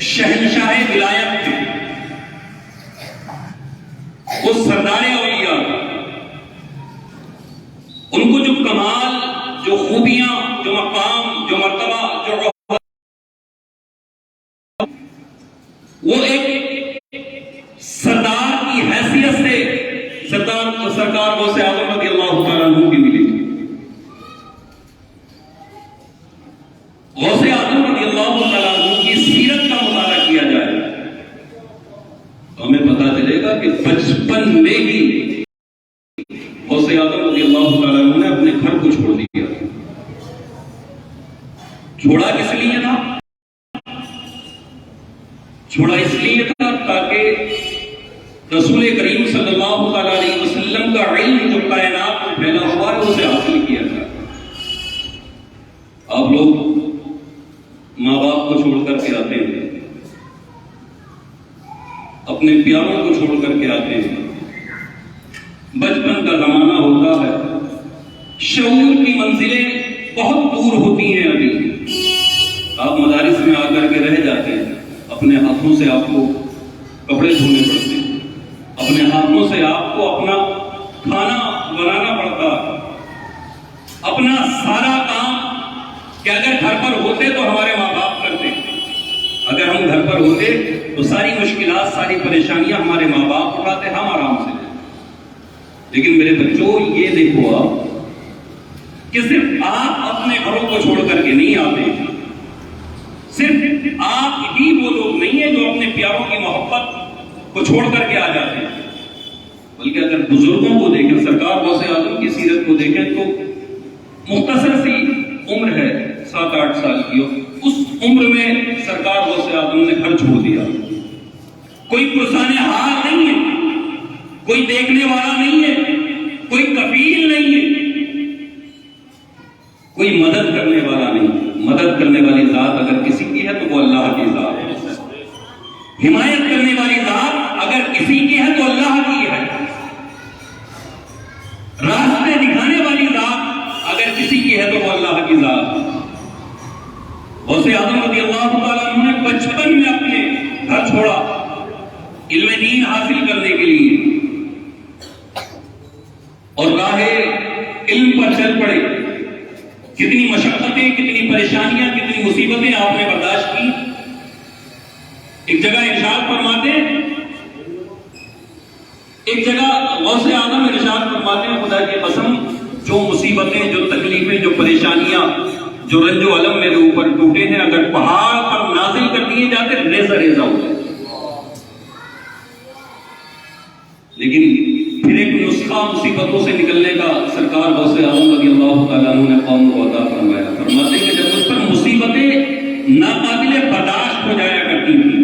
شہنشاہ ولایت تھے، وہ سردار اولیاء، ان کو جو کمال، جو خوبیاں، جو مقام، جو مرتبہ، جو وہ ایک سردار کی حیثیت سے سرکار غوث اعظم رضی اللہ تعالیٰ عنہ کی ملی تھی۔ غوث اعظم رضی اللہ تعالیٰ عنہ کی سیرت کا مطالعہ کیا جائے تو ہمیں پتا چلے گا کہ بچپن میں ہی غوث اعظم رضی اللہ تعالیٰ عنہ نے اپنے گھر کو چھوڑ دیا۔ چھوڑا کس لیے تھا؟ چھوڑا اس لیے تھا تاکہ رسول کریم صلی اللہ علیہ وسلم کا علم جو کائنات میں پھیلا ہوا ہے اسے حاصل کیا جائے۔ آپ لوگ ماں باپ کو چھوڑ کر کے آتے ہیں، اپنے پیاروں کو چھوڑ کر کے آتے ہیں، بچپن کا زمانہ ہوتا ہے، شعور کی منزلیں بہت دور ہوتی ہیں، ابھی آپ مدارس میں آ کر کے رہ جاتے ہیں، اپنے ہاتھوں سے آپ کو کپڑے دھونے پڑتے ہیں، اپنے ہاتھوں سے آپ کو اپنا کھانا بنانا پڑتا ہے، اپنا سارا کام کہ اگر گھر پر ہوتے تو ہمارے ماں باپ کرتے، اگر ہم گھر پر ہوتے تو ساری مشکلات، ساری پریشانیاں ہمارے ماں باپ اٹھاتے، ہم آرام سے۔ لیکن میرے بچوں یہ دیکھو آپ کہ صرف آپ اپنے گھروں کو چھوڑ کر کے نہیں آتے، صرف آپ ہی وہ لوگ نہیں ہیں جو اپنے پیاروں کی محبت کو چھوڑ کر کے آ جاتے ہیں، بلکہ اگر بزرگوں کو دیکھیں، سرکار غوث اعظم کی سیرت کو دیکھیں تو مختصر سی عمر ہے 7-8 سال کی، اس عمر میں سرکار غوث اعظم نے گھر چھوڑ دیا۔ کوئی پرسان حال نہیں ہے، کوئی دیکھنے والا نہیں ہے، کوئی کفیل نہیں ہے، کوئی مدد کرنے والا نہیں۔ مدد کرنے والی ذات اگر کسی کی ہے تو وہ اللہ کی ذات ہے، حمایت کرنے والی ذات اگر کسی کی ہے تو اللہ کی ہے، راستے دکھانے والی ذات اگر کسی کی ہے تو وہ اللہ کی ذات ہے۔ غوث اعظم رضی اللہ تعالیٰ عنہ نے بچپن میں اپنے گھر چھوڑا علم دین حاصل کرنے کے لیے، اور راہ علم پر چل پڑے۔ کتنی مشقتیں، کتنی پریشانیاں، کتنی مصیبتیں آپ نے برداشت کی۔ ایک جگہ ارشاد فرماتے ہیں، ایک جگہ غوث اعظم ارشاد فرماتے ہیں، خدا کی قسم جو مصیبتیں، جو تکلیفیں، جو پریشانیاں، جو رنج و الم میرے اوپر ٹوٹے ہیں، اگر پہاڑ پر نازل کر دیے جاتے ریزہ ریزہ ہو جائے۔ لیکن پھر ایک نسخہ مصیبتوں سے نکلنے کا سرکار غوث اعظم رضی اللہ تعالیٰ عنہ نے قوم کو عطا فرمایا۔ فرماتے ہیں کہ جب اس پر مصیبتیں ناقابل برداشت ہو جایا کرتی تھیں،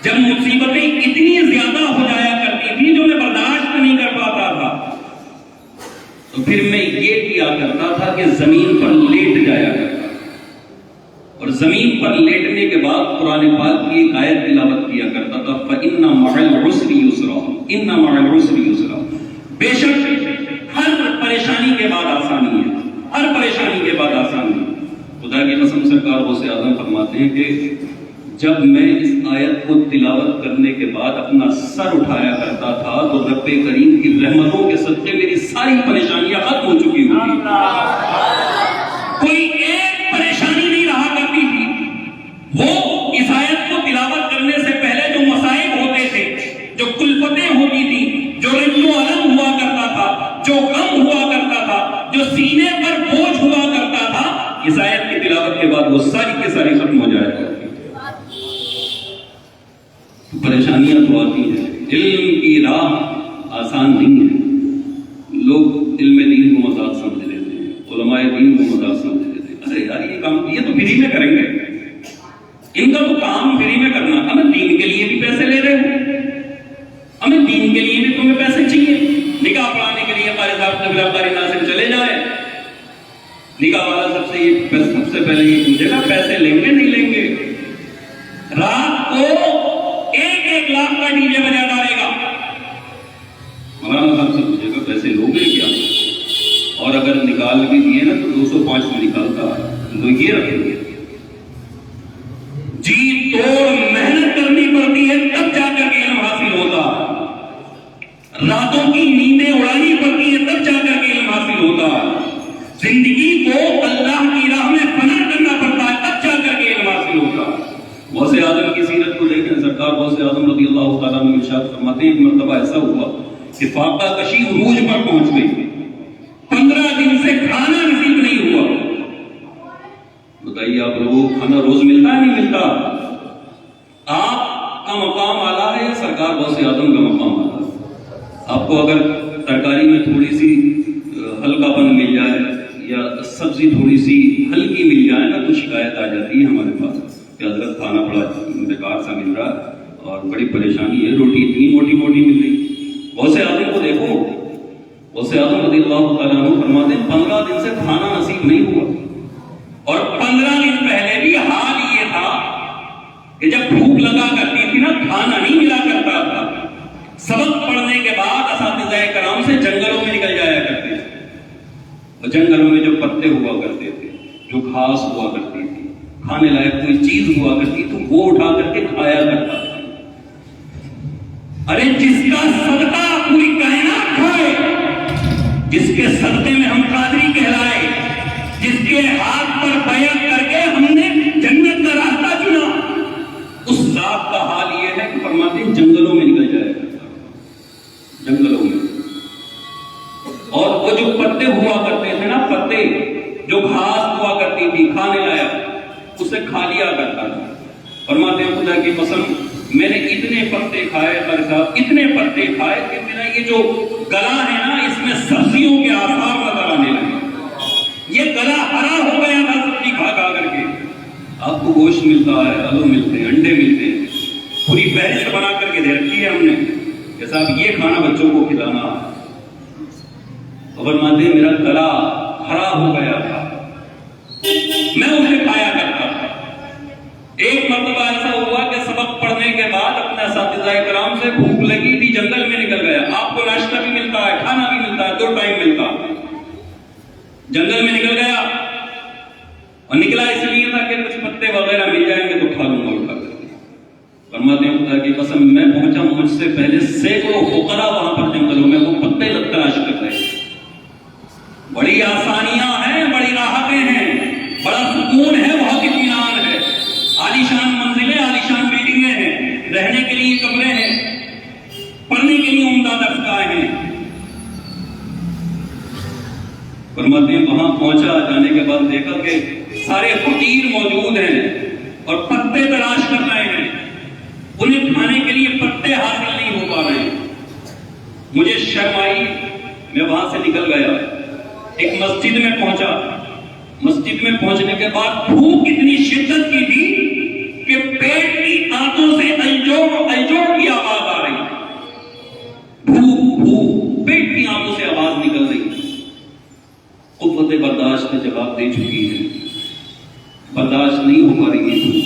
جب مصیبتیں اتنی زیادہ ہو جایا کرتی تھیں جو میں برداشت نہیں کر پاتا تھا، تو پھر میں یہ کیا کرتا تھا کہ زمین پر لیٹ جایا کرتا، اور زمین پر لیٹنے کے بعد قرآن پاک کی ایک آیت تلاوت کیا کرتا تھا، فَإِنَّ مَعَ الْعُسْرِ يُسْرًا، إِنَّ مَعَ الْعُسْرِ يُسْرًا، بے شک ہر پریشانی کے بعد آسانی ہے، ہر پریشانی کے بعد آسانی ہے۔ خدا کی قسم سرکار غوث اعظم فرماتے ہیں کہ جب میں اس آیت کو تلاوت کرنے کے بعد اپنا سر اٹھایا کرتا تھا تو رب کریم کی رحمتوں کے صدقے میری ساری پریشانیاں ختم ہو چکی ہوتی، کوئی ایک پریشانی نہیں رہا کرتی تھی۔ وہ اس آیت کو تلاوت کرنے سے پہلے جو مصائب ہوتے تھے، جو کلفتیں ہوتی تھی، جو رنج و الم ہوا کرتا تھا، جو غم ہوا کرتا تھا، جو سینے پر بوجھ ہوا کرتا تھا، اس آیت کی تلاوت کے بعد وہ ساری کے ساری ختم ہو جائے گا۔ پریشانیاں تو آتی ہیں، علم کی راہ آسان نہیں ہے، لوگ علم دین کو مذاق سمجھ لیتے ہیں، علماء دین کو مذاق سمجھ لیتے ہیں، ارے یار یہ کام یہ تو فری میں کریں گے، ان کا تو کام فری میں کرنا، ہمیں دین کے لیے بھی پیسے لے رہے ہو، ہمیں دین کے لیے بھی تمہیں پیسے چاہیے، نکاح پڑھانے کے لیے قاری صاحب نبیل قاری ناصر چلے جائے، نکاح والا سب سے پہلے یہ پوچھے گا پیسے لیں گے نہیں لیں گے، رات کو 1-1 لاکھ کا ڈی جے بجا ڈالے گا، مولانا صاحب سے پوچھے گا پیسے لوگے کیا، اور اگر نکال بھی دیے نا تو 205 میں نکالتا ہے، تو یہ رکھیں گے۔ سرکار غوث اعظم رضی اللہ تعالیٰ عنہ ارشاد فرماتے ہیں ایک مرتبہ ایسا ہوا کہ فاقہ کشی عروج پر پہنچ گئی، 15 دن سے کھانا نصیب نہیں ہوا۔ بتائیے آپ لوگوں کو کھانا روز ملتا ہے نہیں ملتا؟ آپ کا مقام اعلیٰ ہے یا سرکار غوث اعظم کا مقام اعلیٰ ہے؟ آپ کو اگر ترکاری میں تھوڑی سی ہلکا پن مل جائے یا سبزی تھوڑی سی ہلکی مل جائے نا تو شکایت آ جاتی ہے ہمارے پاس کہ حضرت کھانا بڑا بیکار سا مل رہا ہے اور بڑی پریشانی ہے، روٹی اتنی موٹی موٹی مل رہی۔ غوث اعظم کو دیکھو، غوث اعظم رضی اللہ تعالیٰ عنہ فرماتے ہیں 15 دن سے کھانا نصیب نہیں ہوا، اور 15 دن پہلے بھی حال یہ تھا کہ جب بھوک لگا کرتی تھی نا کھانا نہیں ملا کرتا تھا، سبق پڑھنے کے بعد اساتذہ کرام سے جنگلوں میں نکل جایا کرتے تھے، اور جنگلوں میں جو پتے ہوا کرتے تھے، جو گھاس ہوا کرتی تھی، کھانے لائق کوئی چیز ہوا کرتی تو وہ اٹھا کر کے کھایا کرتا تھا۔ ارے جس کا صدقہ پوری کائنات کھائے، جس کے صدقے میں ہم قادری کہلائے، جس کے ہاتھ پر بیعت کر کے ہم نے جنت کا راستہ چنا، اس ذات کا حال یہ ہے کہ فرماتے ہیں جنگلوں میں نکل جائے گا، جنگلوں میں، اور وہ جو پتے ہوا کرتے تھے نا، پتے جو گھاس ہوا کرتی تھی کھانے لائق، اسے کھا لیا کرتا تھا۔ فرماتے ہیں خدا کی قسم میں نے اتنے پتے کھائے، اتنے پتے کھائے کہ میرا یہ جو گلا ہے نا اس میں سبزیوں کے آثار نظر آنے لگے، یہ گلا ہرا ہو گیا تھا سبزی کھا کھا کر کے۔ آپ کو گوشت ملتا ہے، آلو ملتے ہیں، انڈے ملتے ہیں، پوری فہرست بنا کر کے دے رکھی ہے ہم نے کہ صاحب یہ کھانا بچوں کو کھلانا، اور فرماتے ہیں میرا گلا ہرا ہو گیا تھا، میں اسے کھایا کرتا تھا۔ ایک مرتبہ ایسا ہوا کہ سبق پڑھنے کے بعد اپنے اساتذہ کرام سے بھوک لگی تھی، جنگل میں نکل گیا۔ آپ کو ناشتہ بھی ملتا ہے، کھانا بھی ملتا ہے، 2 ٹائم ملتا، جنگل میں نکل گیا، اور نکلا اس لیے تھا کہ کچھ پتے وغیرہ مل جائیں گے تو کھا لوں گا اٹھا کر کے۔ فرماتے ہیں خدا کی قسم میں پہنچا، مجھ سے پہلے سینکڑوں فقراء وہاں پر جنگلوں میں وہ پتے تلاش کر رہے ہیں۔ بڑی آسانیاں ہیں، بڑی راحتیں ہیں، بڑا سکون ہے، بہت اطمینان ہے، عالیشان منزلیں، عالیشان بلڈنگیں ہیں، رہنے کے لیے کمرے ہیں، پڑھنے کے لیے عمدہ درسگاہیں ہیں۔ فرماتے ہیں وہاں پہنچا، جانے کے بعد دیکھا کہ سارے فقیر موجود ہیں اور پتے تلاش کر رہے ہیں، انہیں کھانے کے لیے پتے حاصل نہیں ہو پا رہے ہیں۔ مجھے شرم آئی، میں وہاں سے نکل گیا، ایک مسجد میں پہنچا۔ مسجد میں پہنچنے کے بعد بھوک اتنی شدت کی تھی کہ پیٹ کی آنتوں سے الجوڑ کی آواز آ رہی، بھوک پیٹ کی آنتوں سے آواز نکل رہی۔ قوت برداشت نے جواب دے چکی ہے، برداشت نہیں ہو پا رہی ہے۔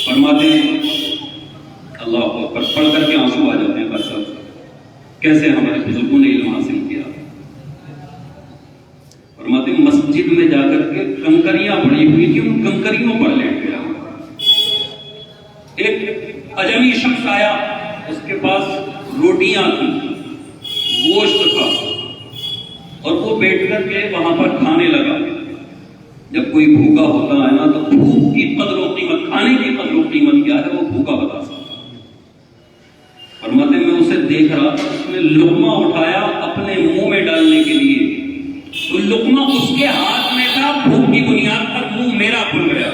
فرماتے ہیں اللہ اکبر، پڑھ کر کے آنسو آ جاتے ہیں بس کیسے ہمارے بزرگوں نے علم حاصل کیا۔ فرماتے ہیں مسجد میں جا کر کے کنکریاں پڑی ہوئی تھی، ان کنکریوں پر لیٹ گیا۔ ایک اجمی شخص آیا، اس کے پاس روٹیاں تھیں، گوشت تھا، اور وہ بیٹھ کر کے وہاں پر کھانے لگا۔ جب کوئی بھوکا ہوتا ہے نا تو بھوک کی قدر و قیمت، کھانے کی قدر و قیمت کیا ہے وہ بھوکا بتا سکتا۔ فرماتے میں اسے دیکھ رہا، اس نے لقمہ اٹھایا اپنے منہ میں ڈالنے کے لیے، تو لقمہ اس کے ہاتھ میں تھا، بھوک کی بنیاد پر منہ میرا کھل گیا۔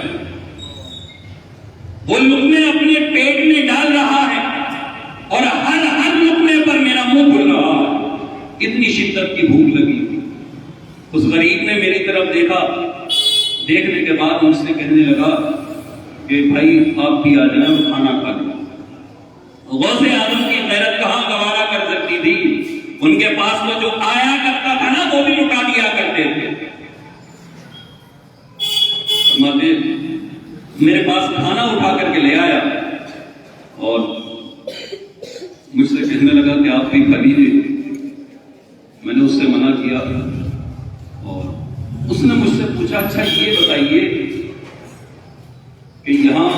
وہ لقمے اپنے پیٹ میں ڈال رہا ہے اور ہر لقمے پر میرا منہ کھل رہا ہے، اتنی شدت کی بھوک لگی۔ اس غریب نے میری طرف دیکھا، دیکھنے کے بعد مجھ سے کہنے لگا کہ بھائی آپ بھی آ جائیں اور کھانا کھا لیں۔ غوث اعظم کی غیرت کہاں گوارا کر سکتی تھی؟ ان کے پاس وہ جو آیا کرتا تھا نا وہ بھی لٹا دیا کرتے تھے۔ میرے پاس کھانا اٹھا کر کے لے آیا اور مجھ سے کہنے لگا کہ آپ بھی کھا لیجیے۔ میں نے اس سے منع کیا اور اس نے مجھ سے پوچھا اچھا یہ بتائیے کہ یہاں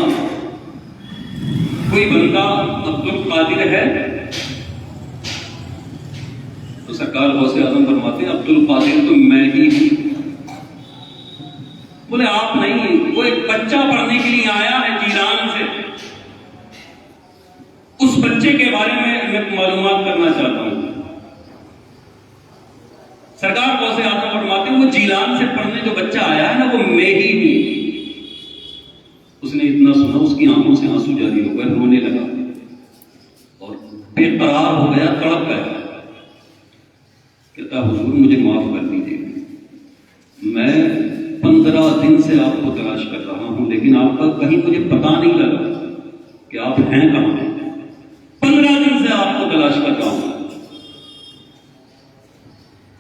کوئی بندہ عبد القادر ہے؟ تو سرکار غوث اعظم فرماتے ہیں عبد القادر تو میں ہی ہوں۔ بولے آپ نہیں، وہ ایک بچہ پڑھنے کے لیے آیا ہے جیلان سے، بچے کے بارے میں معلومات کرنا چاہتا ہوں. سرکار غوث اعظم فرماتے ہیں وہ جیلان سے پڑھنے جو بچہ آیا ہے نا وہ میں ہی ہوں. اس نے اتنا سنا اس کی آنکھوں سے آنسو جاری ہو گئے, رونے لگا اور بے قرار ہو گیا, تڑپ گیا. کہتا حضور مجھے معاف کر دیجیے, میں 15 دن سے آپ کو تلاش کر رہا ہوں لیکن آپ کا کہیں مجھے پتا نہیں لگا کہ آپ ہیں کہاں ہیں. 15 دن سے آپ کو تلاش کر رہا ہوں.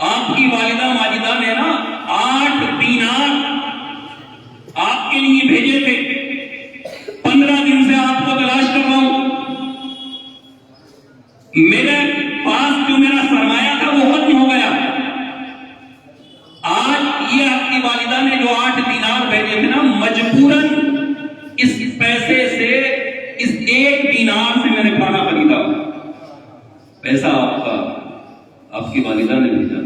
آپ کی والدہ ماجدہ نے نا 8 دینار آپ کے لیے بھیجے تھے. 15 دن سے آپ کو تلاش کر رہا ہوں. میرے پاس جو میرا سرمایہ تھا وہ ختم ہو گیا. آج یہ آپ کی والدہ نے جو 8 دینار بھیجے تھے نا, مجبوراً اس پیسے سے, اس 1 دینار سے میں نے کھانا خریدا. پیسہ آپ کا, آپ کی والدہ نے بھیجا.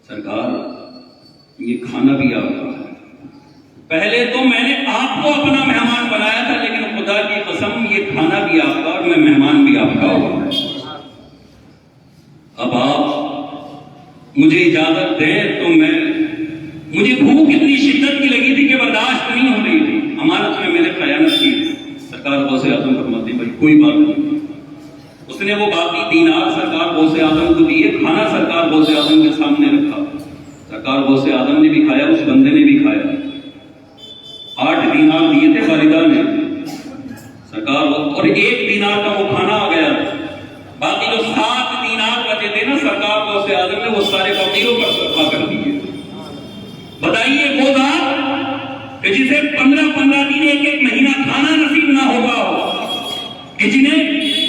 سرکار یہ کھانا بھی آپ کا ہے. پہلے تو میں نے آپ کو اپنا مہمان بنایا تھا لیکن خدا کی قسم یہ کھانا بھی آپ کا اور میں مہمان بھی آپ کا ہوں. اب آپ مجھے اجازت دیں تو مجھے بھوک اتنی شدت کی لگی تھی کہ برداشت نہیں ہو رہی تھی. امانت میں نے خیانت کی. سرکار غوث اعظم فرماتے ہیں بھائی کوئی بات نہیں. اس نے وہ باقی دینار سرکار غوث اعظم کو دیے, کھانا سرکار غوث اعظم کے سامنے رکھا. سرکار غوث اعظم نے بھی کھایا, اس بندے نے بھی کھایا. 8 دینار دیے تھے والدہ نے سرکار, اور 1 دینار کا وہ کھانا آ گیا. باقی جو 7 دینار بچے تھے نا سرکار غوث اعظم نے وہ سارے فقیروں پر صدقہ کر دیے. بتائیے وہ ذات کہ جسے 15 دن 1 مہینہ کھانا نصیب نہ ہوگا ہو, کہ جنہیں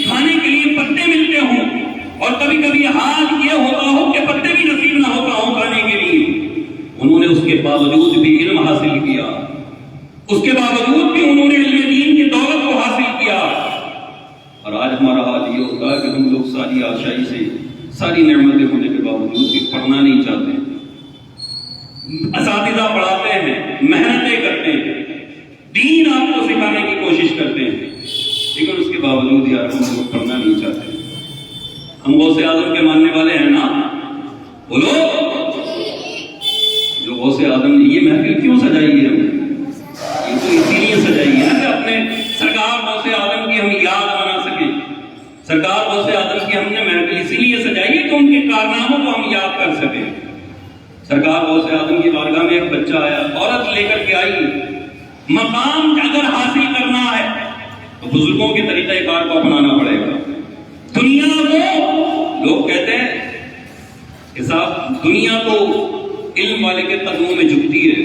کھانے کے لیے پتے ملتے ہوں اور کبھی کبھی حال یہ ہوتا ہو کہ پتے بھی نصیب نہ ہوتا ہو کھانے کے لیے, انہوں نے اس کے باوجود بھی علم حاصل کیا. اس کے باوجود بھی انہوں نے علم دین کی دولت کو حاصل کیا. اور آج ہمارا حال یہ ہوتا ہے کہ ہم لوگ ساری آشائی سے, ساری نعمتیں ہونے کے باوجود بھی پڑھنا نہیں چاہتے. اساتذہ پڑھاتے ہیں, محنتیں کرتے ہیں, دین آپ کو سکھانے کی کوشش کرتے ہیں, لیکن اس کے باوجود یار ہم لوگ پڑھنا نہیں چاہتے. ہم غوث اعظم کے ماننے والے ہیں نا, بولو. جو غوث اعظم نے یہ محفل کیوں سجائی ہے, ہمیں یہ تو اسی لیے سجائی ہے نا کہ اپنے سرکار غوث اعظم کی ہم یاد بنا سکیں. سرکار غوث اعظم کی ہم نے محفل اسی لیے سجائی ہے کہ ان کے کارناموں کو ہم یاد کر سکیں. سرکار غوث اعظم کی بارگاہ میں ایک بچہ آیا, عورت لے کر کے آئی. مقام اگر حاصل کرنا ہے تو بزرگوں کے طریقہ کار کو اپنانا پڑے گا. دنیا کو لوگ کہتے ہیں کہ صاحب دنیا تو علم والے کے قدموں میں جھکتی ہے,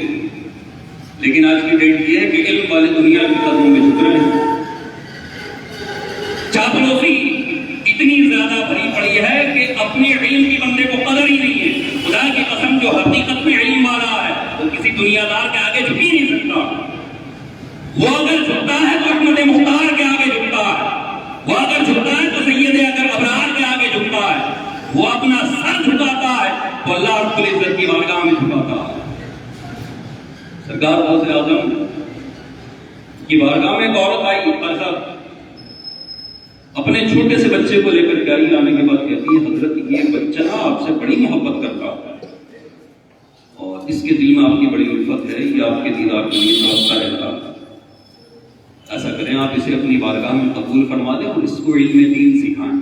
لیکن آج کی ڈیٹ یہ ہے کہ علم والے دنیا کے قدموں میں جھک رہے ہیں. چاپلوسی اتنی زیادہ بھری پڑی ہے کہ اپنے علم کی بندے کو قدر ہی نہیں ہے. خدا کی قسم جو حقیقت میں علم والا ہے وہ کسی دنیا دار کے آگے جھک ہی نہیں سکتا. وہ اگر جھکتا ہے تو احمد مختار کے آگے جھکتا ہے, وہ اگر جھکتا ہے تو سید اگر ابرار کے آگے جھکتا ہے, وہ اپنا سر جھکاتا ہے تو اللہ رب العزت کی بارگاہ میں جھکاتا ہے. سرکار غوث اعظم کی بارگاہ میں ایک عورت آئی, قرضہ اپنے چھوٹے سے بچے کو لے کر کے آئی. آنے کے بعد کہتی ہے حضرت یہ بچہ نا آپ سے بڑی محبت کرتا ہے اور اس کے دل میں آپ کی بڑی الفت ہے, یہ آپ کے دیدار کے لیے تڑپتا رہتا ہے. ایسا کریں آپ اسے اپنی بارگاہ میں قبول فرما دیں اور اس کو علم دین سکھائیں.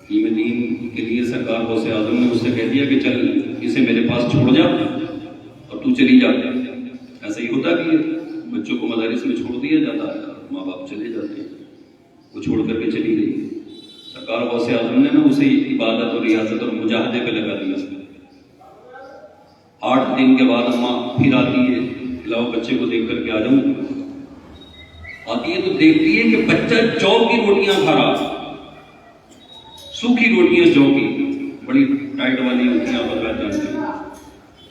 علم دین کے لیے سرکار غوث اعظم نے اس سے کہہ دیا کہ چل اسے میرے پاس چھوڑ جا اور تو چلی جا. ایسا ہی ہوتا بھی ہے, بچوں کو مدارس میں چھوڑ دیا جاتا ہے, ماں باپ چلے جاتے ہیں, وہ چھوڑ کر کے چلی گئی. سرکار غوث اعظم نے نا اسے عبادت اور ریاضت اور مجاہدے پہ لگا دیا. 8 دن کے بعد اماں پھر آتی ہے, لاؤ بچے کو دیکھ کر کے آ جاؤں. آتی ہے تو دیکھتی ہے کہ بچہ جو کی روٹیاں کھا رہا, سوکھی روٹیاں جو کی, بڑی ٹائٹ والی ہوتی ہیں, آپ بتا جانتے ہیں,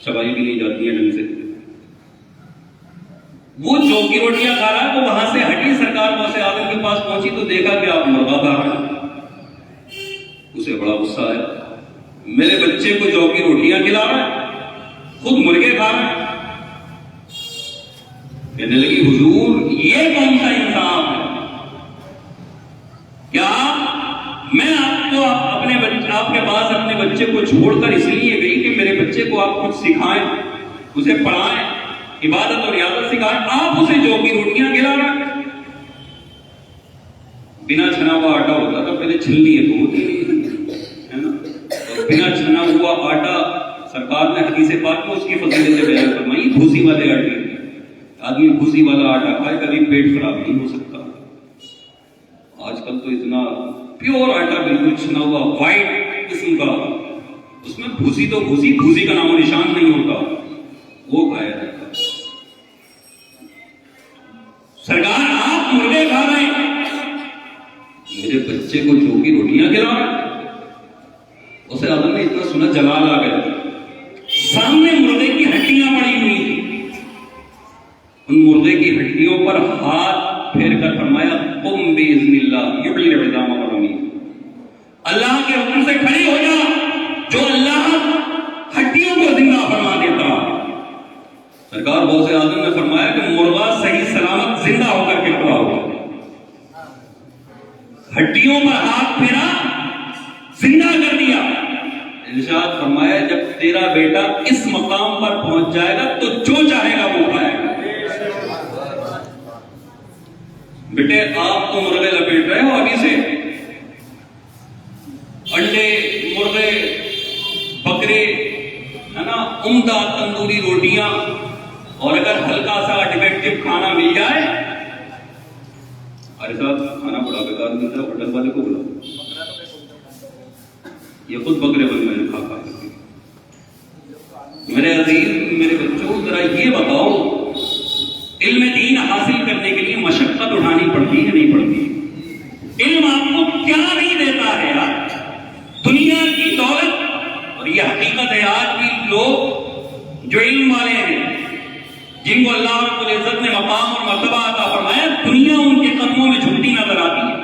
چبائی بھی نہیں جاتی ہے ڈھنگ سے. وہ جو کی روٹیاں کھا رہا ہے, وہ وہاں سے ہٹی, سرکار غوث اعظم کے پاس پہنچی تو دیکھا کہ آپ مرغا کھا رہے ہیں. اسے بڑا غصہ آیا, میرے بچے کو جو کی روٹیاں کھلا رہا ہے, خود مرغے کھا رہے ہیں. کہنے لگی حضور یہ کون سا انصاف ہے, آپ کے پاس اپنے بچے کو چھوڑ کر اس لیے گئی کہ میرے بچے کو آپ کچھ سکھائیں، اسے پڑھائیں، عبادت اور ریاضت سکھائیں، آپ اسے جو کی روٹیاں کھلا رہے ہیں۔ بنا چھنا ہوا آٹا ہوتا تھا پہلے، چھلنی ہے تو ہوتی نہیں ہے نا، بنا چھنا ہوا آٹا سرکار نے حدیث پاک میں اس کی فضیلت بیان فرمائی، بھوسی والے آٹے، آدمی بھوسی والا آٹا کھائے کبھی پیٹ خراب نہیں ہو سکتا۔ آج کل تو اتنا پیور آٹا بالکل چھنا ہوا وائٹ قسم کا، اس میں بھوسی تو بھوسی، بھوسی کا نام و نشان نہیں ہوتا، وہ کھایا جاتا۔ سرکار آپ مرغے کھا رہے ہیں، میرے بچے کو جو کی روٹیاں کھلا رہے ہیں۔ اسے آدم نے اتنا سنا جلال آ گیا، سامنے مرغے کی ہڈیاں پڑی ہوئی تھی، ان مرغے کی ہڈیوں پر ہاتھ پھیر کر فرمایا قم باذن اللہ یحیی العظام والرمیم، اللہ کے حکم سے کھڑی ہو جا، جو اللہ ہڈیوں کو زندہ فرما دیتا۔ سرکار غوث اعظم نے فرمایا کہ مرغا صحیح سلامت زندہ ہو کر کے کھڑا ہو، ہڈیوں پر ہاتھ پھیرا، زندہ کر دیا۔ ارشاد فرمایا جب تیرا بیٹا اس مقام پر پہنچ جائے گا تو جو چاہے گا وہ کھائے گا۔ بیٹے آپ تو مرغے لپیٹ رہے ہو ابھی سے، انڈے، مرغے، بکرے، ہے نا، عمدہ تندوری روٹیاں، اور اگر ہلکا سا ڈیفیکٹو کھانا مل جائے، ارے صاحب کھانا بڑا بیکار ملتا ہے، ہوٹل والے کو بلاؤ، یہ خود بکرے بن گئے کھا کھا کے۔ میرے عزیز، میرے بچوں ذرا یہ بتاؤ، علم دین حاصل کرنے کے لیے مشقت اٹھانی پڑتی ہے نہیں پڑتی؟ علم آپ کو کیا نہیں دیتا ہے یار؟ دنیا کی دولت، اور یہ حقیقت ہے آج بھی لوگ جو علم والے ہیں، جن کو اللہ رب العزت نے مقام اور مرتبہ عطا فرمایا، دنیا ان کے قدموں میں جھکتی نظر آتی ہے،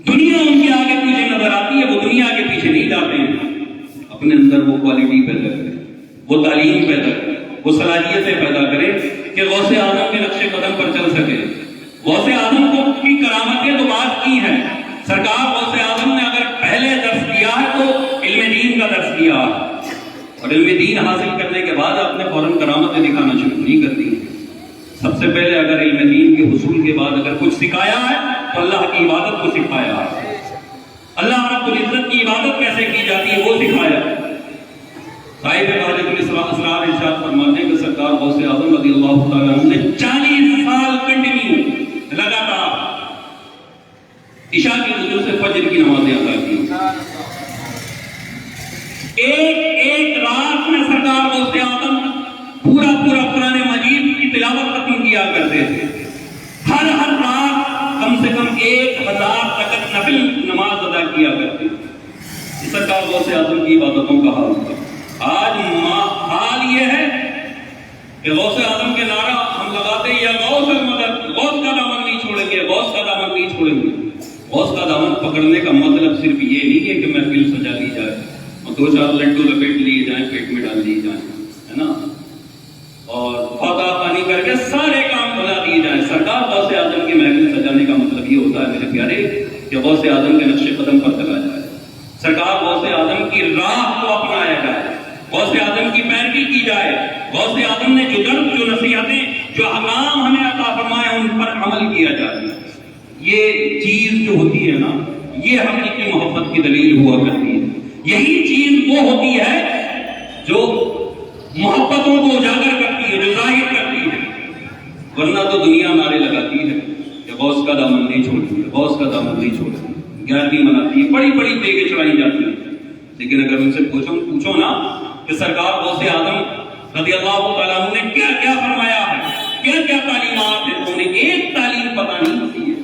دنیا ان کے آگے پیچھے نظر آتی ہے، وہ دنیا کے پیچھے نہیں جاتے ہیں، اپنے اندر وہ کوالٹی پیدا کریں، وہ تعلیم پیدا کریں، وہ صلاحیتیں پیدا کریں کہ غوث اعظم کے نقش قدم پر چل سکے۔ غوث اعظم کو کی کرامتیں تو بات کی ہیں، سرکار غوث اعظم نے اگر پہلے درس دیا ہے تو علم دین کا درس دیا ہے، اور علم دین حاصل کرنے کے بعد آپ نے فوراً کرامتیں دکھانا شروع نہیں کر دی۔ سب سے پہلے اگر علم دین کے حصول کے بعد اگر کچھ سکھایا ہے تو اللہ کی عبادت کو سکھایا ہے، اللہ رب العزت کی عبادت کیسے کی جاتی ہے وہ سکھایا۔ صاحب حاجت الاسرار ارشاد فرماتے ہیں کہ سرکار غوث اعظم رضی اللہ تعالیٰ عنہ نے 40 سال کنٹینیو لگاتار عشاء کی وضو سے فجر کی نمازیں ادا کی۔ ایک رات میں سرکار غوث اعظم پورا قرآن مجید کی تلاوت ختم کیا کرتے تھے، ہر رات کم سے کم 1000 رکعت نفل نماز ادا کیا کرتے تھے۔ سرکار غوث اعظم کی عبادتوں کا حال تھا۔ آج حال یہ ہے کہ غوث اعظم کے نعرہ ہم لگاتے ہیں، یا غوث المدد، غوث کا دامن نہیں چھوڑیں گے، غوث کا دامن نہیں چھوڑیں گے۔ غوث کا دامن پکڑنے کا مطلب صرف یہ نہیں ہے کہ محفل سجا لی جائے اور 2-4 لڈو لپیٹ لیے جائیں، پیٹ میں ڈال دیے جائیں، ہے نا، اور فاتحہ پانی کر کے سارے کام بھلا دیے جائیں۔ سرکار غوث اعظم کی محفل سجانے کا مطلب یہ ہوتا ہے میرے پیارے کہ غوث اعظم کے نقش قدم پر چلا جائے، سرکار غوث اعظم کی راہ کو اپنایا جائے، غوث اعظم کی پیروی کی جائے، غوث اعظم نے جو درد، جو نصیحتیں، جو احکام ہمیں عطا فرمائے ان پر عمل کیا جائے۔ یہ چیز جو ہوتی ہے نا، یہ حقیقی محبت کی دلیل ہوا کرتی ہے۔ یہی چیز وہ ہوتی ہے جو محبتوں کو اجاگر کرتی ہے، جو ظاہر کرتی ہے، ورنہ تو دنیا نعرے لگاتی ہے کہ غوث کا دامن نہیں چھوڑیں گے، غوث کا دامن نہیں چھوڑیں گے، 11ویں مناتی ہے، بڑی دیگیں چڑھائی جاتی ہیں، لیکن اگر ان سے پوچھو نا کہ سرکار غوث اعظم رضی اللہ تعالیٰ عنہ نے کیا کیا فرمایا ہے، کیا کیا تعلیمات ہیں، تو انہیں ایک تعلیم پتہ نہیں ہوتی ہے۔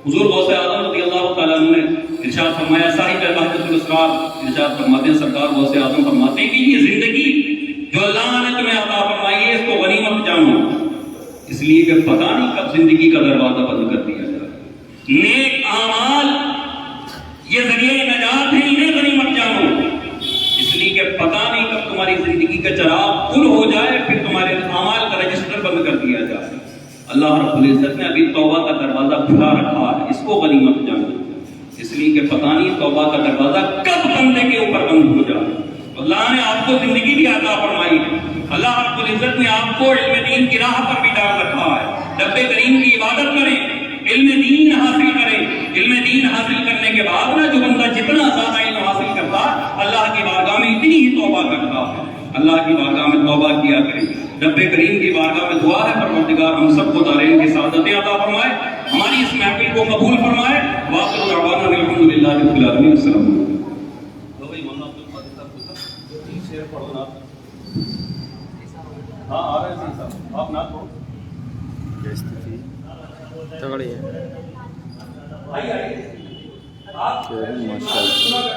حضور غوث اعظم رضی اللہ تعالیٰ عنہ نے ارشاد فرمایا، صاحب حاجت الاسرار ارشاد فرماتے ہیں، سرکار غوث اعظم فرماتے ہیں کہ یہ زندگی جو اللہ نے تمہیں عطا فرمائی ہے اس کو غنیمت جانو، اس لیے کہ پتہ نہیں کب زندگی کا دروازہ بند کر دیا جائے۔ نیک اعمال یہ ذریعہ نجات ہے، انہیں غنیمت جانو، اس لیے کہ پتہ نہیں کب تمہاری زندگی کا چراغ گل ہو جائے، پھر تمہارے اعمال کا رجسٹر بند کر دیا جائے۔ اللہ رب العزت نے ابھی توبہ کا دروازہ کھلا رکھا ہے، اس کو غنیمت جانو، اس لیے کہ کہ پتہ نہیں توبہ کا دروازہ کب بندے کے اوپر بند ہو جائے. اللہ نے آپ کو زندگی بھی عطا فرمائی ہے. اللہ رب العزت نے آپ کو علم دین کی راہ پر بھی ڈال رکھا ہے. رب کریم کی عبادت کریں, علم دین حاصل کریں. علم دین حاصل کرنے کے بعد نا جو بندہ جتنا زیادہ علم حاصل کرتا اللہ کی بارگاہ میں اتنی ہی توبہ کرتا ہے. اللہ کی بارگاہ میں توبہ کیا کریں. رب کریم کی بارگاہ میں دعا ہے پروردگار ہم سب کو دارین کی سعادتیں عطا فرمائے, ہماری اس محفل کو قبول فرمائے. وآخر دعوانا الحمدللہ رب العالمین. السلام علیکم. ہاں آ رہے ہیں صاحب, آپ نہ پڑھو. تگڑی ہے ماشاء اللہ.